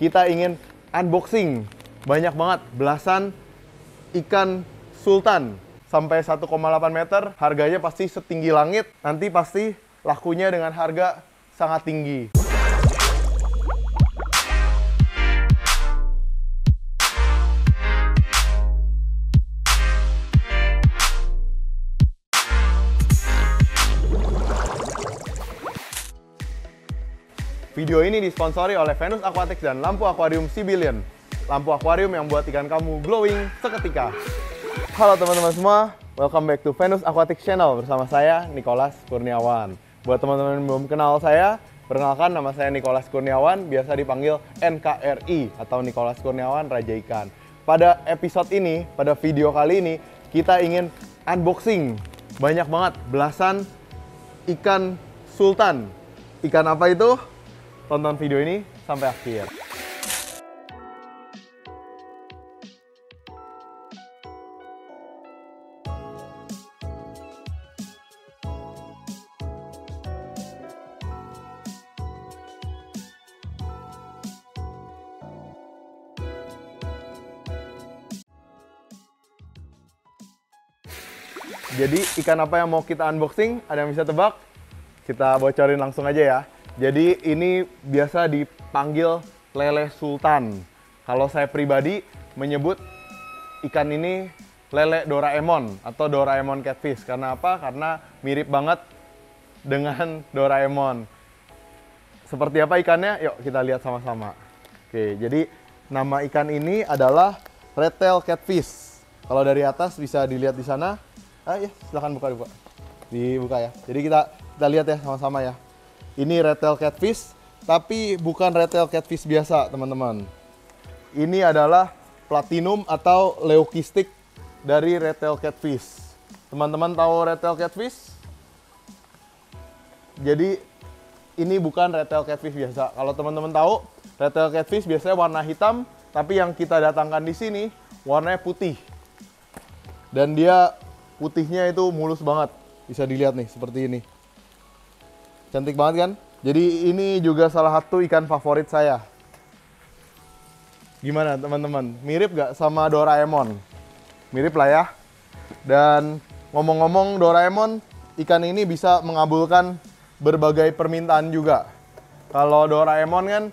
kita ingin unboxing banyak banget, belasan ikan sultan sampai 1,8 meter, harganya pasti setinggi langit, nanti pasti lakunya dengan harga sangat tinggi. Video ini disponsori oleh Venus Aquatics dan lampu akuarium Sibilion. Lampu akuarium yang buat ikan kamu glowing seketika. Halo teman-teman semua, welcome back to Venus Aquatics Channel bersama saya, Nicholas Kurniawan. Buat teman-teman yang belum kenal saya, perkenalkan nama saya Nicholas Kurniawan, biasa dipanggil NKRI atau Nicholas Kurniawan Raja Ikan. Pada episode ini, pada video kali ini, kita ingin unboxing banyak banget, belasan ikan sultan. Ikan apa itu? Tonton video ini sampai akhir. Jadi ikan apa yang mau kita unboxing? Ada yang bisa tebak? Kita bocorin langsung aja ya. Jadi ini biasa dipanggil lele sultan. Kalau saya pribadi menyebut ikan ini lele Doraemon atau Doraemon catfish. Karena apa? Karena mirip banget dengan Doraemon. Seperti apa ikannya? Yuk kita lihat sama-sama. Oke, jadi nama ikan ini adalah red tail catfish. Kalau dari atas bisa dilihat di sana. Ya, silahkan buka. Dibuka ya. Jadi kita lihat ya sama-sama ya. Ini red tail catfish, tapi bukan red tail catfish biasa, teman-teman. Ini adalah platinum atau leukistik dari red tail catfish. Teman-teman tahu red tail catfish? Jadi ini bukan red tail catfish biasa. Kalau teman-teman tahu, red tail catfish biasanya warna hitam, tapi yang kita datangkan di sini warnanya putih. Dan dia putihnya itu mulus banget. Bisa dilihat nih seperti ini. Cantik banget kan? Jadi ini juga salah satu ikan favorit saya. Gimana teman-teman? Mirip gak sama Doraemon? Mirip lah ya. Dan ngomong-ngomong Doraemon, ikan ini bisa mengabulkan berbagai permintaan juga. Kalau Doraemon kan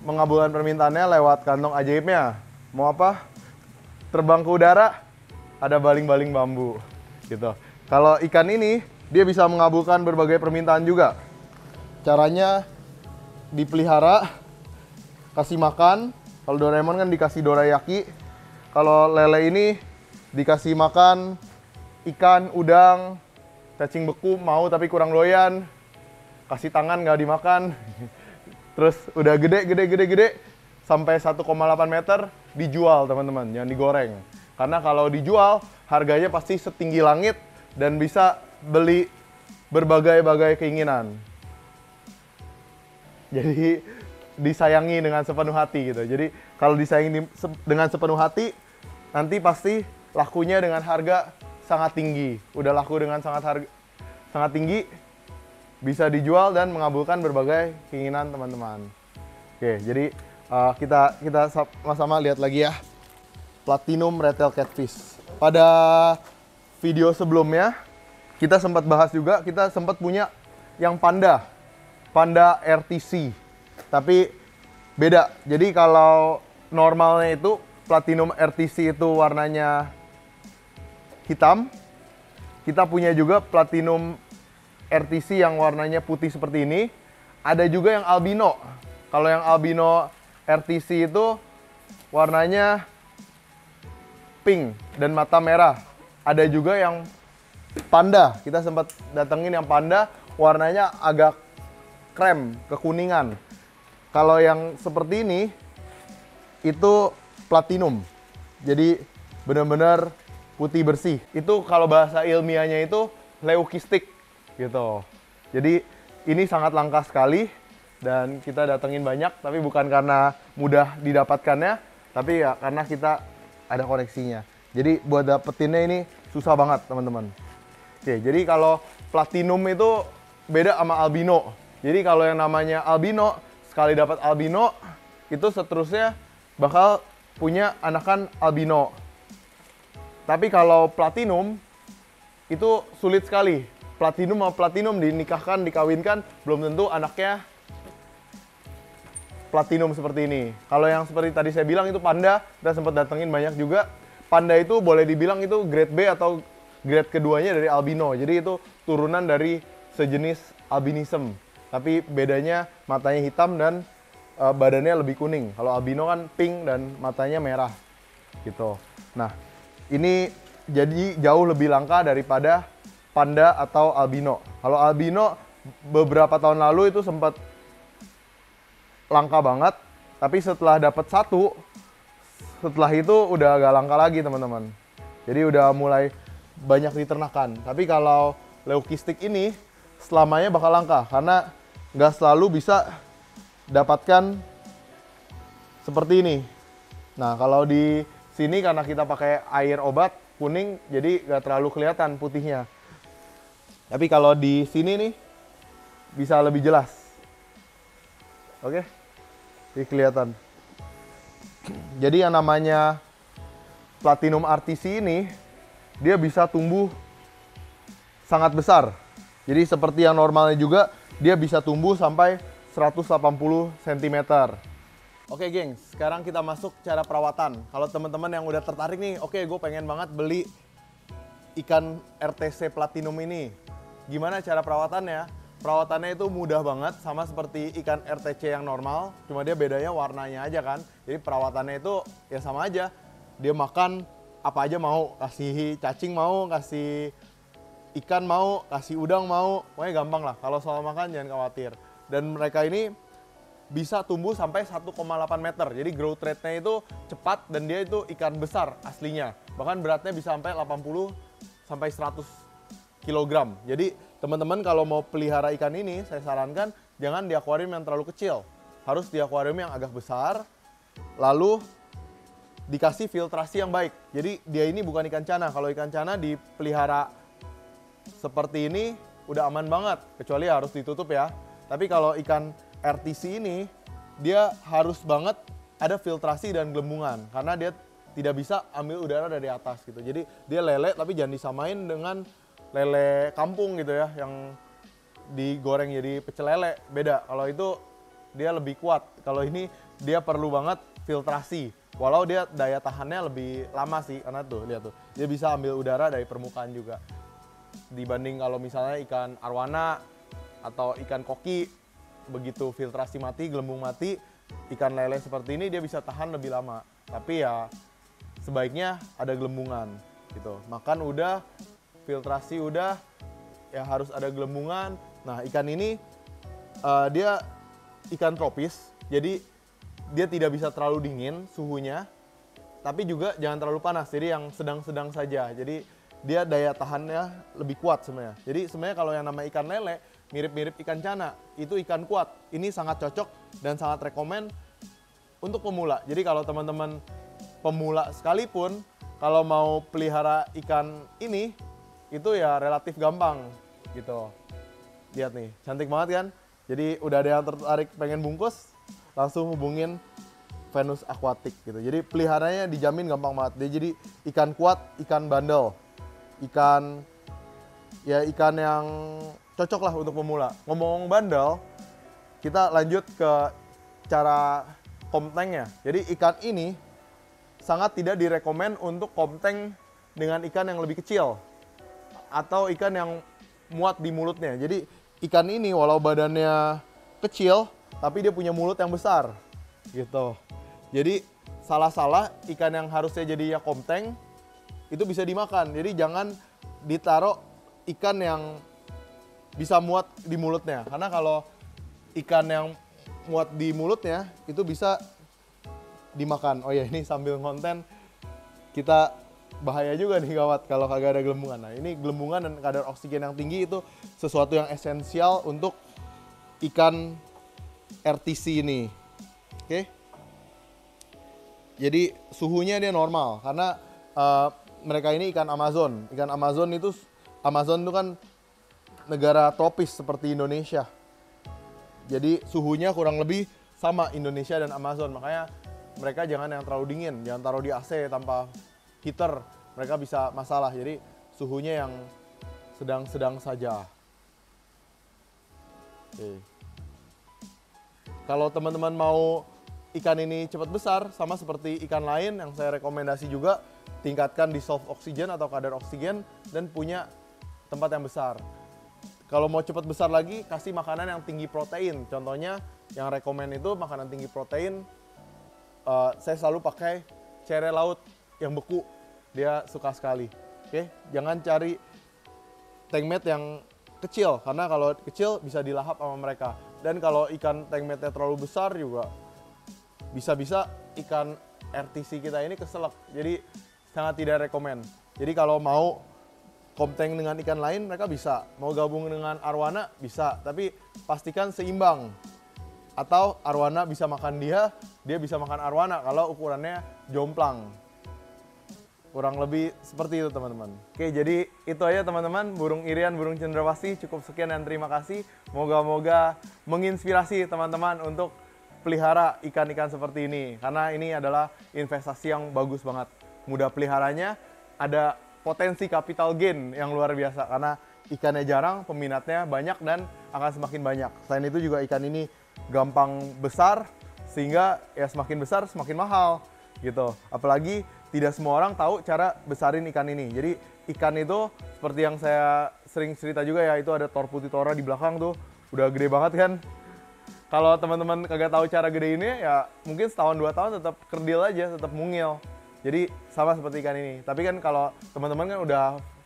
mengabulkan permintaannya lewat kantong ajaibnya. Mau apa? Terbang ke udara, ada baling-baling bambu. Gitu. Kalau ikan ini, dia bisa mengabulkan berbagai permintaan juga. Caranya dipelihara, kasih makan. Kalau Doraemon kan dikasih dorayaki. Kalau lele ini dikasih makan ikan, udang, cacing beku mau tapi kurang doyan. Kasih tangan nggak dimakan. Terus udah gede sampai 1,8 meter dijual teman-teman, jangan digoreng. Karena kalau dijual harganya pasti setinggi langit dan bisa beli berbagai-bagai keinginan. Jadi disayangi dengan sepenuh hati gitu. Jadi kalau disayangi dengan sepenuh hati, nanti pasti lakunya dengan harga sangat tinggi. Udah laku dengan sangat tinggi, bisa dijual dan mengabulkan berbagai keinginan teman-teman. Oke, jadi kita sama-sama lihat lagi ya. Platinum red tail catfish. Pada video sebelumnya kita sempat bahas juga, kita sempat punya yang panda RTC, tapi beda. Jadi kalau normalnya itu platinum RTC itu warnanya hitam, kita punya juga platinum RTC yang warnanya putih seperti ini. Ada juga yang albino. Kalau yang albino RTC itu warnanya pink dan mata merah. Ada juga yang panda, kita sempat datengin yang panda, warnanya agak krem, kekuningan. Kalau yang seperti ini, itu platinum. Jadi benar-benar putih bersih. Itu kalau bahasa ilmiahnya itu leukistik gitu. Jadi ini sangat langka sekali dan kita datengin banyak, tapi bukan karena mudah didapatkannya, tapi ya karena kita ada koneksinya. Jadi buat dapetinnya ini susah banget teman-teman. Oke, jadi kalau platinum itu beda sama albino. Jadi kalau yang namanya albino, sekali dapat albino, itu seterusnya bakal punya anakan albino. Tapi kalau platinum itu sulit sekali. Platinum sama platinum dinikahkan, dikawinkan, belum tentu anaknya platinum seperti ini. Kalau yang seperti tadi saya bilang itu panda, kita sempat datengin banyak juga. Panda itu boleh dibilang itu grade B atau grade keduanya dari albino. Jadi itu turunan dari sejenis albinism. Tapi bedanya matanya hitam dan badannya lebih kuning. Kalau albino kan pink dan matanya merah. Gitu. Nah, ini jadi jauh lebih langka daripada panda atau albino. Kalau albino beberapa tahun lalu itu sempat langka banget, tapi setelah dapat satu, setelah itu udah gak langka lagi teman-teman. Jadi udah mulai banyak diternakan. Tapi kalau leukistik ini selamanya bakal langka karena nggak selalu bisa dapatkan seperti ini. Nah kalau di sini karena kita pakai air obat kuning, jadi nggak terlalu kelihatan putihnya. Tapi kalau di sini nih bisa lebih jelas. Oke, ini kelihatan. Jadi yang namanya Platinum RTC ini, dia bisa tumbuh sangat besar. Jadi seperti yang normalnya juga, dia bisa tumbuh sampai 180 cm. Oke gengs, sekarang kita masuk cara perawatan. Kalau teman-teman yang udah tertarik nih, oke gue pengen banget beli ikan RTC Platinum ini. Gimana cara perawatannya? Perawatannya itu mudah banget, sama seperti ikan RTC yang normal, cuma dia bedanya warnanya aja kan. Jadi perawatannya itu ya sama aja. Dia makan apa aja mau, kasih cacing mau, kasih ikan mau, kasih udang mau, pokoknya gampang lah. Kalau soal makan jangan khawatir. Dan mereka ini bisa tumbuh sampai 1,8 meter. Jadi growth rate-nya itu cepat dan dia itu ikan besar aslinya. Bahkan beratnya bisa sampai 80 sampai 100 kilogram. Jadi teman-teman kalau mau pelihara ikan ini, saya sarankan jangan di akuarium yang terlalu kecil. Harus di akuarium yang agak besar, lalu dikasih filtrasi yang baik. Jadi dia ini bukan ikan cana. Kalau ikan cana dipelihara seperti ini udah aman banget, kecuali harus ditutup ya. Tapi kalau ikan RTC ini, dia harus banget ada filtrasi dan gelembungan. Karena dia tidak bisa ambil udara dari atas gitu. Jadi dia lele tapi jangan disamain dengan lele kampung gitu ya, yang digoreng jadi pecel lele, beda. Kalau itu dia lebih kuat, kalau ini dia perlu banget filtrasi. Walau dia daya tahannya lebih lama sih, karena tuh lihat tuh, dia bisa ambil udara dari permukaan juga. Dibanding kalau misalnya ikan arwana atau ikan koki, begitu filtrasi mati, gelembung mati, ikan lele seperti ini dia bisa tahan lebih lama. Tapi ya sebaiknya ada gelembungan gitu. Makan udah, filtrasi udah, ya harus ada gelembungan. Nah ikan ini dia ikan tropis, jadi dia tidak bisa terlalu dingin suhunya, tapi juga jangan terlalu panas, jadi yang sedang-sedang saja. Jadi dia daya tahannya lebih kuat sebenarnya. Jadi sebenarnya kalau yang nama ikan lele mirip-mirip ikan cana, itu ikan kuat. Ini sangat cocok dan sangat rekomen untuk pemula. Jadi kalau teman-teman pemula sekalipun, kalau mau pelihara ikan ini, itu ya relatif gampang gitu. Lihat nih, cantik banget kan? Jadi udah ada yang tertarik pengen bungkus, langsung hubungin Venus Aquatic gitu. Jadi peliharanya dijamin gampang banget. Dia jadi ikan kuat, ikan bandel. Ikan yang cocok lah untuk pemula. Ngomong bandel, kita lanjut ke cara komtengnya. Jadi ikan ini sangat tidak direkomend untuk komteng dengan ikan yang lebih kecil atau ikan yang muat di mulutnya. Jadi ikan ini walau badannya kecil, tapi dia punya mulut yang besar gitu. Jadi salah-salah ikan yang harusnya jadi ya komteng itu bisa dimakan. Jadi jangan ditaruh ikan yang bisa muat di mulutnya, karena kalau ikan yang muat di mulutnya itu bisa dimakan. Oh ya, ini sambil konten kita bahaya juga nih gawat kalau kagak ada gelembungan. Nah ini gelembungan dan kadar oksigen yang tinggi itu sesuatu yang esensial untuk ikan RTC ini. Oke. Jadi suhunya dia normal karena mereka ini ikan Amazon. Ikan Amazon itu kan negara tropis seperti Indonesia. Jadi suhunya kurang lebih sama Indonesia dan Amazon. Makanya mereka jangan yang terlalu dingin, jangan taruh di AC tanpa heater, mereka bisa masalah. Jadi suhunya yang sedang-sedang saja. Oke. Kalau teman-teman mau ikan ini cepat besar, sama seperti ikan lain yang saya rekomendasi juga, tingkatkan dissolve oksigen atau kadar oksigen dan punya tempat yang besar. Kalau mau cepat besar lagi, kasih makanan yang tinggi protein. Contohnya yang rekomend itu makanan tinggi protein, saya selalu pakai cere laut yang beku, dia suka sekali. Oke, jangan cari tank mate yang kecil, karena kalau kecil bisa dilahap sama mereka. Dan kalau ikan tank mate-nya terlalu besar juga, bisa-bisa ikan RTC kita ini keselak. Jadi sangat tidak rekomend. Jadi kalau mau kompteng dengan ikan lain, mereka bisa. Mau gabung dengan arwana, bisa. Tapi pastikan seimbang. Atau arwana bisa makan dia bisa makan arwana kalau ukurannya jomplang. Kurang lebih seperti itu teman-teman. Oke, jadi itu aja teman-teman, burung irian, burung cendrawasih. Cukup sekian dan terima kasih. Moga-moga menginspirasi teman-teman untuk pelihara ikan-ikan seperti ini. Karena ini adalah investasi yang bagus banget. Mudah peliharanya, ada potensi capital gain yang luar biasa. Karena ikannya jarang, peminatnya banyak dan akan semakin banyak. Selain itu juga ikan ini gampang besar, sehingga ya semakin besar semakin mahal gitu. Apalagi tidak semua orang tahu cara besarin ikan ini. Jadi ikan itu seperti yang saya sering cerita juga ya, itu ada torputitora di belakang tuh, udah gede banget kan. Kalau teman-teman kagak tahu cara gede ini ya mungkin setahun 2 tahun tetap kerdil aja, tetap mungil. Jadi sama seperti ikan ini. Tapi kan kalau teman-teman kan udah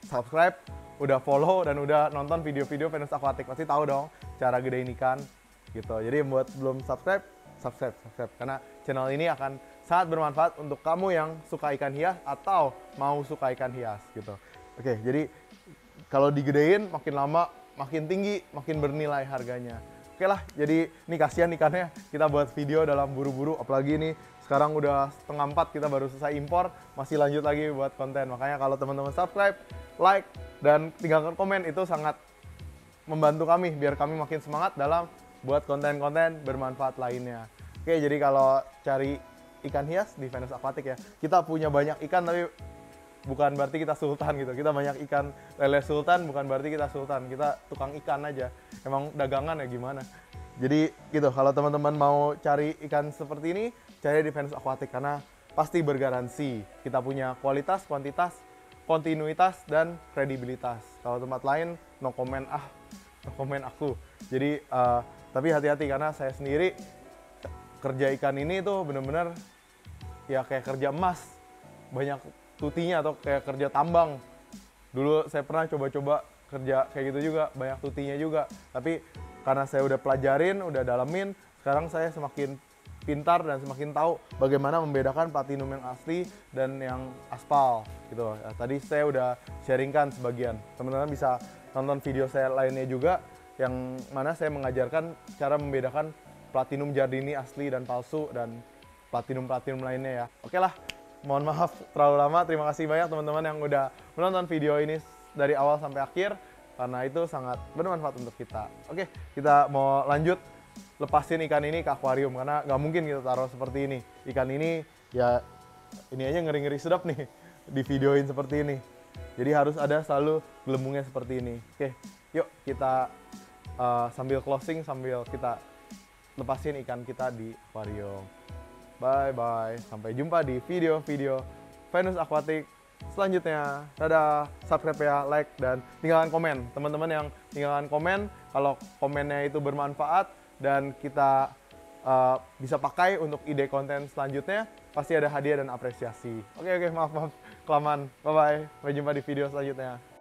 subscribe, udah follow dan udah nonton video-video Venus Aquatic, pasti tahu dong cara gedein ikan gitu. Jadi buat belum subscribe karena channel ini akan sangat bermanfaat untuk kamu yang suka ikan hias atau mau suka ikan hias gitu. Oke, jadi kalau digedein makin lama makin tinggi, makin bernilai harganya. Oke lah, jadi ini kasihan ikannya, kita buat video dalam buru-buru, apalagi ini sekarang udah 3:30 kita baru selesai impor, masih lanjut lagi buat konten. Makanya kalau teman-teman subscribe, like, dan tinggalkan komen, itu sangat membantu kami biar kami makin semangat dalam buat konten-konten bermanfaat lainnya. Oke, jadi kalau cari ikan hias di Venus Aquatic ya, kita punya banyak ikan tapi bukan berarti kita sultan gitu. Kita banyak ikan lele sultan, bukan berarti kita sultan. Kita tukang ikan aja. Emang dagangan ya gimana. Jadi gitu, kalau teman-teman mau cari ikan seperti ini, cari di Venus Aquatic karena pasti bergaransi. Kita punya kualitas, kuantitas, kontinuitas, dan kredibilitas. Kalau tempat lain, no comment aku. Jadi tapi hati-hati karena saya sendiri kerja ikan ini tuh bener-bener ya kayak kerja emas, banyak tutinya, atau kayak kerja tambang. Dulu saya pernah coba-coba kerja kayak gitu juga, banyak tutinya juga. Tapi karena saya udah pelajarin, udah dalemin, sekarang saya semakin pintar dan semakin tahu bagaimana membedakan platinum yang asli dan yang aspal gitu. Ya, tadi saya udah sharingkan sebagian. Teman-teman bisa nonton video saya lainnya juga yang mana saya mengajarkan cara membedakan platinum Giardini asli dan palsu dan platinum lainnya ya. Oke lah, mohon maaf terlalu lama. Terima kasih banyak teman-teman yang udah menonton video ini dari awal sampai akhir, karena itu sangat bermanfaat untuk kita. Oke, kita mau lanjut lepasin ikan ini ke akuarium karena nggak mungkin kita taruh seperti ini. Ikan ini ya ini aja ngeri-ngeri sedap nih di videoin seperti ini. Jadi harus ada selalu gelembungnya seperti ini. Oke, yuk kita sambil closing, sambil kita lepasin ikan kita di akuarium. Bye-bye. Sampai jumpa di video-video Venus Aquatic selanjutnya. Dadah. Subscribe ya, like, dan tinggalkan komen. Teman-teman yang tinggalkan komen, kalau komennya itu bermanfaat dan kita bisa pakai untuk ide konten selanjutnya, pasti ada hadiah dan apresiasi. Oke, maaf. Kelamaan. Bye-bye. Sampai jumpa di video selanjutnya.